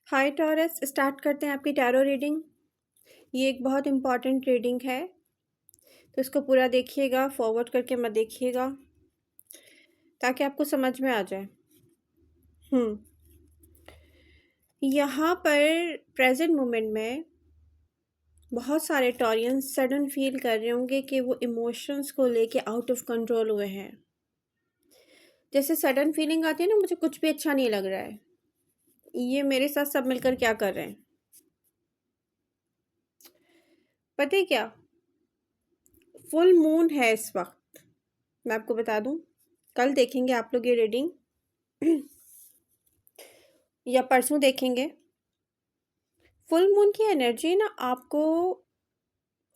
हाय taurus, start करते हैं आपकी टैरो रीडिंग। ये एक बहुत इम्पॉर्टेंट रीडिंग है, तो इसको पूरा देखिएगा, फॉरवर्ड करके मत देखिएगा, ताकि आपको समझ में आ जाए। यहाँ पर प्रेजेंट मोमेंट में बहुत सारे टॉरियंस सडन फील कर रहे होंगे कि वो इमोशंस को लेके आउट ऑफ कंट्रोल हुए हैं। जैसे सडन फीलिंग आती है ना, मुझे कुछ भी अच्छा नहीं लग रहा है। ये मेरे साथ सब मिलकर क्या कर रहे हैं पता है क्या? फुल मून है इस वक्त। मैं आपको बता दूं, कल देखेंगे आप लोग ये रीडिंग या परसों देखेंगे। फुल मून की एनर्जी ना आपको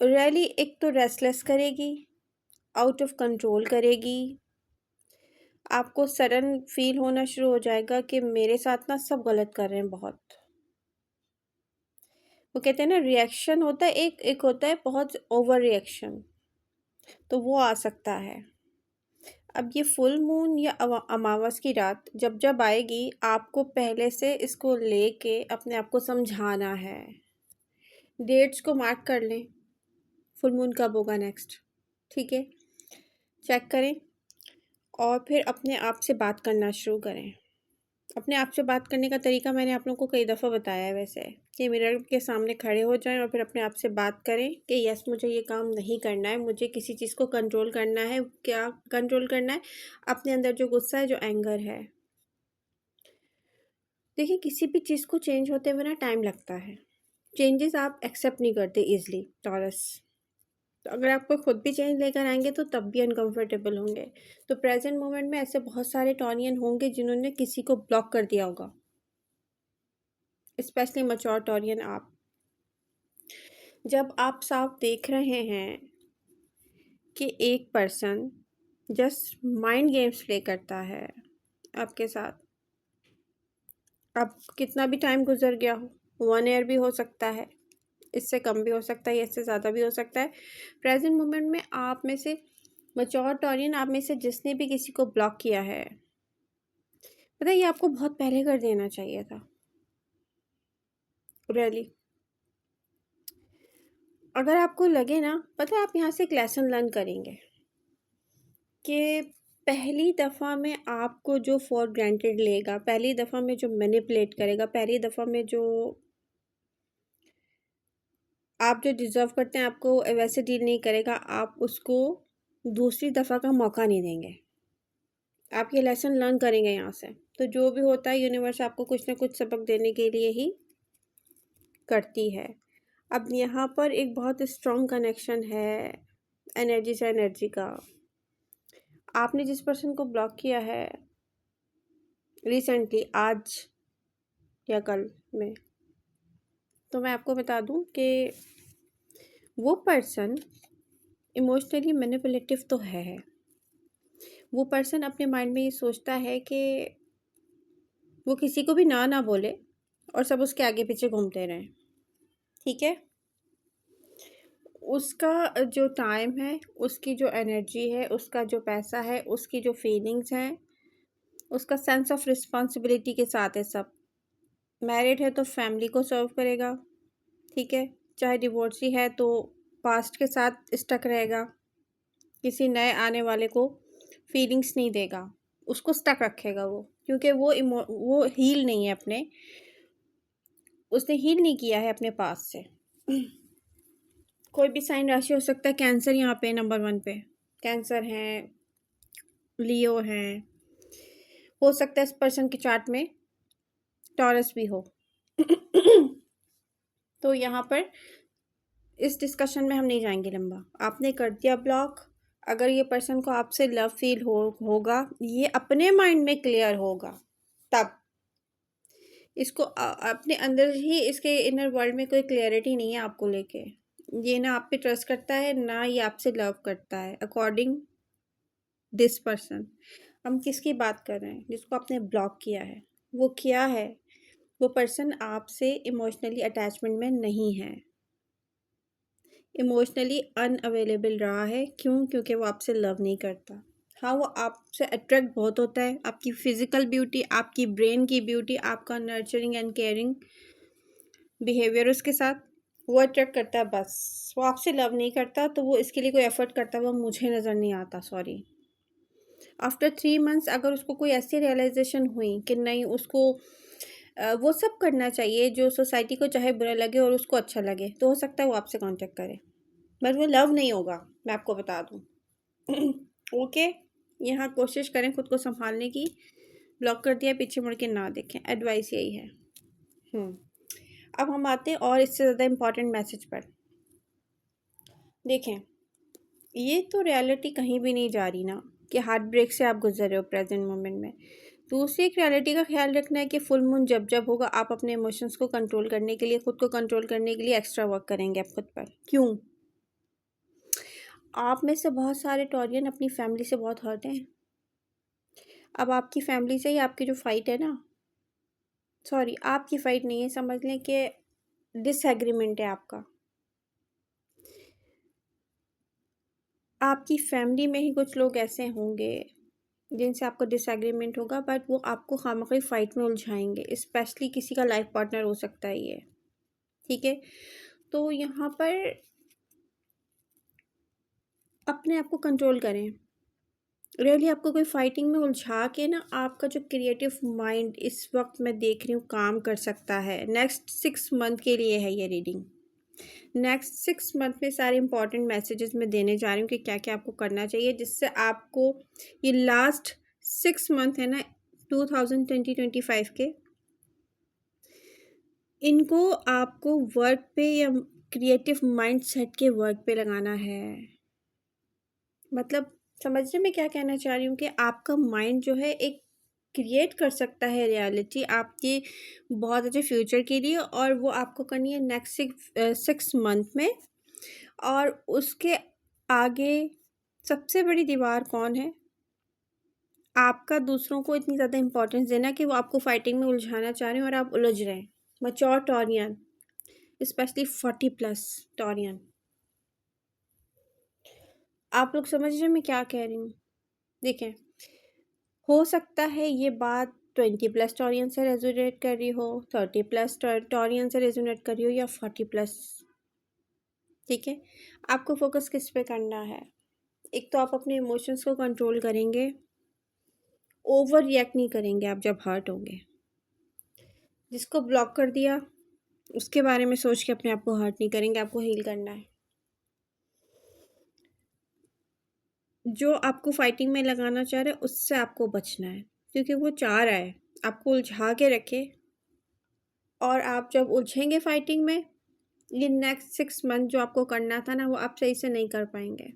रियली एक तो रेस्टलेस करेगी, आउट ऑफ कंट्रोल करेगी। आपको सडन फील होना शुरू हो जाएगा कि मेरे साथ ना सब गलत कर रहे हैं बहुत। वो कहते हैं ना, रिएक्शन होता है एक होता है बहुत ओवर रिएक्शन, तो वो आ सकता है। अब ये फुल मून या अमावस की रात जब जब आएगी, आपको पहले से इसको लेके अपने आप को समझाना है। डेट्स को मार्क कर लें, फुल मून कब होगा नेक्स्ट, ठीक है? चेक करें और फिर अपने आप से बात करना शुरू करें। अपने आप से बात करने का तरीका मैंने आप लोगों को कई दफ़ा बताया है वैसे, कि मिरर के सामने खड़े हो जाएं और फिर अपने आप से बात करें कि यस, मुझे ये काम नहीं करना है, मुझे किसी चीज़ को कंट्रोल करना है। क्या कंट्रोल करना है? अपने अंदर जो गुस्सा है, जो एंगर है। देखिए, किसी भी चीज़ को चेंज होते हुए ना टाइम लगता है। चेंजेस आप एक्सेप्ट नहीं करते ईजिली टॉरस। तो अगर आपको खुद भी चेंज लेकर आएंगे तो तब भी अनकंफर्टेबल होंगे। तो प्रेजेंट मोमेंट में ऐसे बहुत सारे टॉनियन होंगे जिन्होंने किसी को ब्लॉक कर दिया होगा, स्पेशली मैच्योर टॉरियन आप। जब आप साफ देख रहे हैं कि एक person just mind games play करता है आपके साथ, अब कितना भी टाइम गुजर गया हो, 1 ईयर भी हो सकता है, इससे कम भी हो सकता है, इससे ज़्यादा भी हो सकता है। प्रेजेंट मोमेंट में आप में से मैच्योर टॉरियन, आप में से जिसने भी किसी को ब्लॉक किया है, पता है ये आपको बहुत पहले कर देना चाहिए था रियली। अगर आपको लगे ना, पता है आप यहाँ से एक लेसन लर्न करेंगे कि पहली दफ़ा में आपको जो फॉर ग्रांटेड लेगा, पहली दफ़ा में जो मैनिपुलेट करेगा, पहली दफ़ा में जो आप जो डिज़र्व करते हैं आपको वैसे डील नहीं करेगा, आप उसको दूसरी दफ़ा का मौका नहीं देंगे। आप ये लेसन लर्न करेंगे यहाँ से। तो जो भी होता है, यूनिवर्स आपको कुछ ना कुछ सबक देने के लिए ही करती है। अब यहाँ पर एक बहुत स्ट्रॉन्ग कनेक्शन है एनर्जी से एनर्जी का। आपने जिस पर्सन को ब्लॉक किया है रिसेंटली, आज या कल में, तो मैं आपको बता दूं कि वो पर्सन इमोशनली मैनिपुलेटिव तो है। वो पर्सन अपने माइंड में ये सोचता है कि वो किसी को भी ना बोले और सब उसके आगे पीछे घूमते रहें, ठीक है? उसका जो टाइम है, उसकी जो एनर्जी है, उसका जो पैसा है, उसकी जो फीलिंग्स हैं, उसका सेंस ऑफ रिस्पॉन्सिबिलिटी के साथ है सब। मैरिड है तो फैमिली को सर्व करेगा, ठीक है? चाहे डिवोर्सी है तो पास्ट के साथ स्टक रहेगा, किसी नए आने वाले को फीलिंग्स नहीं देगा, उसको स्टक रखेगा वो, क्योंकि वो हील नहीं है अपने, उसने हील नहीं किया है अपने पास से। कोई भी साइन राशि हो सकता है। कैंसर यहाँ पे नंबर 1 पे, कैंसर हैं, लियो हैं, हो सकता है इस पर्सन के चार्ट में टॉरस भी हो। तो यहाँ पर इस डिस्कशन में हम नहीं जाएंगे लंबा। आपने कर दिया ब्लॉक। अगर ये पर्सन को आपसे लव फील होगा, ये अपने माइंड में क्लियर होगा, तब इसको अपने अंदर ही, इसके इनर वर्ल्ड में कोई क्लियरिटी नहीं है आपको लेके। ये ना आप पे ट्रस्ट करता है, ना ये आपसे लव करता है। अकॉर्डिंग दिस पर्सन, हम किसकी बात कर रहे हैं? जिसको आपने ब्लॉक किया है। वो क्या है? वो पर्सन आपसे इमोशनली अटैचमेंट में नहीं है, इमोशनली अनअवेलेबल रहा है। क्यों? क्योंकि वो आपसे लव नहीं करता। हाँ, वो आपसे अट्रैक्ट बहुत होता है, आपकी फिजिकल ब्यूटी, आपकी ब्रेन की ब्यूटी, आपका नर्चरिंग एंड केयरिंग बिहेवियर उसके साथ, वो अट्रैक्ट करता है बस। वो आपसे लव नहीं करता, तो वो इसके लिए कोई एफर्ट करता हुआ मुझे नज़र नहीं आता, सॉरी। आफ्टर 3 मंथ्स अगर उसको कोई ऐसी रियलाइजेशन हुई कि नहीं, उसको वो सब करना चाहिए जो सोसाइटी को चाहे बुरा लगे और उसको अच्छा लगे, तो हो सकता है वो आपसे कांटेक्ट करे, बट वो लव नहीं होगा, मैं आपको बता दूं। ओके, यहाँ कोशिश करें खुद को संभालने की। ब्लॉक कर दिया, पीछे मुड़ के ना देखें, एडवाइस यही है। अब हम आते हैं और इससे ज़्यादा इम्पॉर्टेंट मैसेज पर। देखें, ये तो रियलिटी कहीं भी नहीं जा रही ना, कि हार्ट ब्रेक से आप गुजर रहे हो प्रेजेंट मोमेंट में। दूसरी एक रियलिटी का ख्याल रखना है कि फुल मून जब जब होगा, आप अपने इमोशंस को कंट्रोल करने के लिए, खुद को कंट्रोल करने के लिए एक्स्ट्रा वर्क करेंगे आप खुद पर। क्यों? आप में से बहुत सारे टॉरियन अपनी फैमिली से बहुत हर्ट हैं। अब आपकी फैमिली से ही आपकी जो फाइट है ना, सॉरी, आपकी फाइट नहीं है, समझ लें कि डिसएग्रीमेंट है आपका। आपकी फैमिली में ही कुछ लोग ऐसे होंगे जिनसे आपको डिसएग्रीमेंट होगा, बट वो आपको खामखी फ़ाइट में उलझाएंगे, स्पेशली किसी का लाइफ पार्टनर हो सकता है ये। ठीक है, तो यहाँ पर अपने आप को कंट्रोल करें। रियली आपको कोई फाइटिंग में उलझा के ना, आपका जो क्रिएटिव माइंड इस वक्त मैं देख रही हूँ काम कर सकता है। नेक्स्ट 6 मंथ के लिए है ये रीडिंग। नेक्स्ट 6 मंथ में सारे इंपॉर्टेंट मैसेजेस मैं देने जा रही हूँ कि क्या क्या आपको करना चाहिए, जिससे आपको ये लास्ट 6 मंथ है ना 2025 के, इनको आपको वर्क पे या क्रिएटिव माइंड सेट के वर्क पे लगाना है। मतलब समझने में क्या कहना चाह रही हूँ कि आपका माइंड जो है एक क्रिएट कर सकता है रियलिटी आपके बहुत अच्छे फ्यूचर के लिए, और वो आपको करनी है नेक्स्ट 6 मंथ में। और उसके आगे सबसे बड़ी दीवार कौन है? आपका दूसरों को इतनी ज़्यादा इंपॉर्टेंस देना कि वो आपको फाइटिंग में उलझाना चाह रहे हैं और आप उलझ रहे हैं। मैच्योर टॉरियन, स्पेशली 40+ टॉरियन, आप लोग समझ रहे हैं मैं क्या कह रही हूँ? देखें, हो सकता है ये बात 20+ टॉरियन से रेजोनेट कर रही हो, 30+ टॉरियन से रेजोनेट कर रही हो, या 40+। ठीक है, आपको फोकस किस पे करना है? एक तो आप अपने इमोशंस को कंट्रोल करेंगे, ओवर रिएक्ट नहीं करेंगे आप जब हर्ट होंगे। जिसको ब्लॉक कर दिया उसके बारे में सोच के अपने आप को हर्ट नहीं करेंगे, आपको हील करना है। जो आपको फाइटिंग में लगाना चाह रहे हैं उससे आपको बचना है, क्योंकि वो चाह रहा है आपको उलझा के रखे, और आप जब उलझेंगे फाइटिंग में, ये नेक्स्ट 6 मंथ जो आपको करना था ना, वो आप सही से नहीं कर पाएंगे।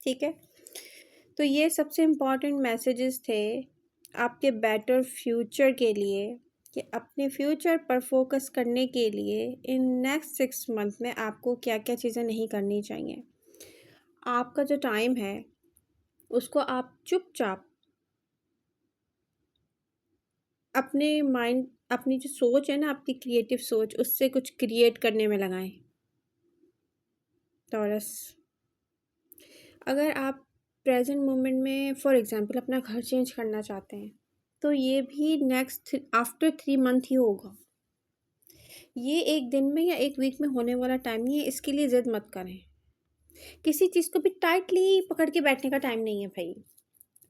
ठीक है, तो ये सबसे इम्पॉर्टेंट मैसेजेस थे आपके बेटर फ्यूचर के लिए, कि अपने फ्यूचर पर फोकस करने के लिए इन नेक्स्ट 6 मंथ में आपको क्या क्या चीज़ें नहीं करनी चाहिए। आपका जो टाइम है उसको आप चुपचाप अपने माइंड, अपनी जो सोच है ना, आपकी क्रिएटिव सोच, उससे कुछ क्रिएट करने में लगाएं। टॉरस, अगर आप प्रेजेंट मोमेंट में फॉर एग्जांपल अपना घर चेंज करना चाहते हैं, तो ये भी नेक्स्ट आफ्टर 3 मंथ ही होगा। ये एक दिन में या एक वीक में होने वाला टाइम नहीं है, इसके लिए ज़िद मत करें। किसी चीज़ को भी टाइटली पकड़ के बैठने का टाइम नहीं है भाई।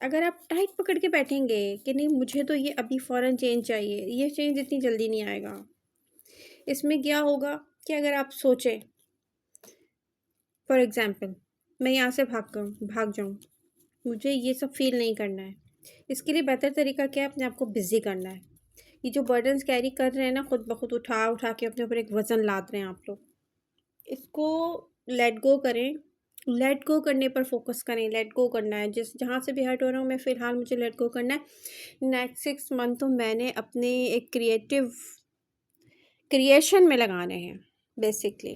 अगर आप टाइट पकड़ के बैठेंगे कि नहीं मुझे तो ये अभी फ़ौरन चेंज चाहिए, ये चेंज इतनी जल्दी नहीं आएगा। इसमें क्या होगा कि अगर आप सोचें फॉर एग्ज़ाम्पल, मैं यहाँ से भाग जाऊँ, मुझे ये सब फ़ील नहीं करना है। इसके लिए बेहतर तरीका क्या है? अपने आप को बिज़ी करना है। ये जो बर्डन्स कैरी कर रहे हैं ना, खुद ब खुद उठा उठा के अपने ऊपर एक वज़न लाद रहे हैं आप लोग, इसको लेट गो करें। लेट गो करने पर फोकस करें, लेट गो करना है। जिस जहाँ से भी हर्ट हो रहा हूँ मैं, फ़िलहाल मुझे लेट गो करना है। नेक्स्ट 6 मंथ तो मैंने अपने एक क्रिएटिव क्रिएशन में लगाने हैं बेसिकली।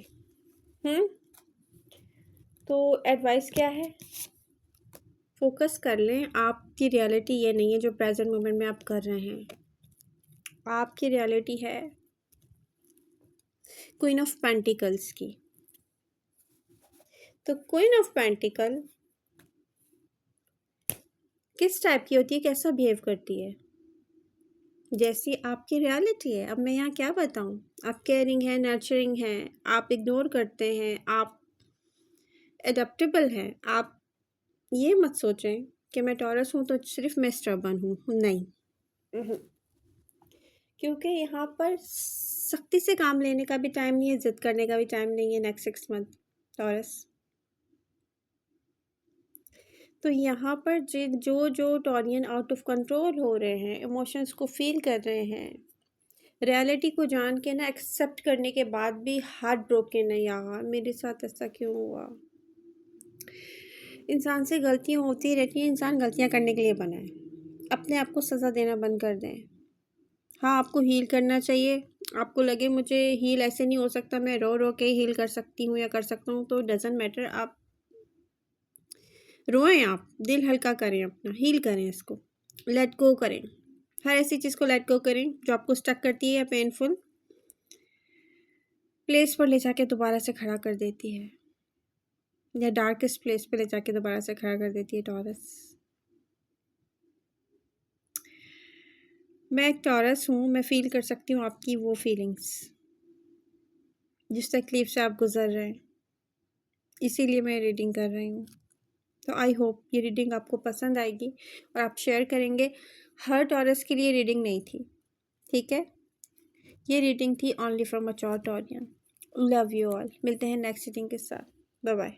तो एडवाइस क्या है? फोकस कर लें। आपकी रियलिटी ये नहीं है जो प्रेजेंट मोमेंट में आप कर रहे हैं। आपकी रियलिटी है क्वीन ऑफ पेंटिकल्स की। तो क्वीन ऑफ पेंटिकल किस टाइप की होती है, कैसा बिहेव करती है, जैसी आपकी रियलिटी है। अब मैं यहाँ क्या बताऊँ, आप केयरिंग हैं, नर्चरिंग हैं, आप इग्नोर करते हैं, आप एडप्टेबल हैं। आप ये मत सोचें कि मैं टॉरस हूँ तो सिर्फ मैं स्टबर्न हूँ, नहीं। उहुँ। क्योंकि यहाँ पर सख्ती से काम लेने का भी टाइम नहीं है, ज़िद करने का भी टाइम नहीं है नेक्स्ट 6 मंथ टॉरस। तो यहाँ पर जो टॉरियन आउट ऑफ कंट्रोल हो रहे हैं, इमोशंस को फ़ील कर रहे हैं, रियलिटी को जान के ना एक्सेप्ट करने के बाद भी हार्ट ब्रोकन है, यार मेरे साथ ऐसा क्यों हुआ। इंसान से गलतियाँ होती रहती हैं, इंसान गलतियाँ करने के लिए बना है। अपने आप को सज़ा देना बंद कर दें। हाँ, आपको हील करना चाहिए। आपको लगे मुझे हील ऐसे नहीं हो सकता, मैं रो रो के हील कर सकती हूँ या कर सकता हूँ, तो डज़न्ट मैटर। आप रोएं, आप दिल हल्का करें अपना, हील करें इसको, लेट गो करें। हर ऐसी चीज़ को लेट गो करें जो आपको स्टक करती है या पेनफुल प्लेस पर ले जाके दोबारा से खड़ा कर देती है, या डार्केस्ट प्लेस पे ले जाके दोबारा से खड़ा कर देती है टॉरस। मैं एक टॉरस हूँ, मैं फ़ील कर सकती हूँ आपकी वो फीलिंग्स जिस तकलीफ़ से आप गुज़र रहे हैं, इसीलिए मैं रीडिंग कर रही हूँ। तो आई होप ये रीडिंग आपको पसंद आएगी और आप शेयर करेंगे। हर टॉरस के लिए रीडिंग नहीं थी, ठीक है? ये रीडिंग थी only for mature Taurean. Love you all. मिलते हैं नेक्स्ट रीडिंग के साथ। Bye bye.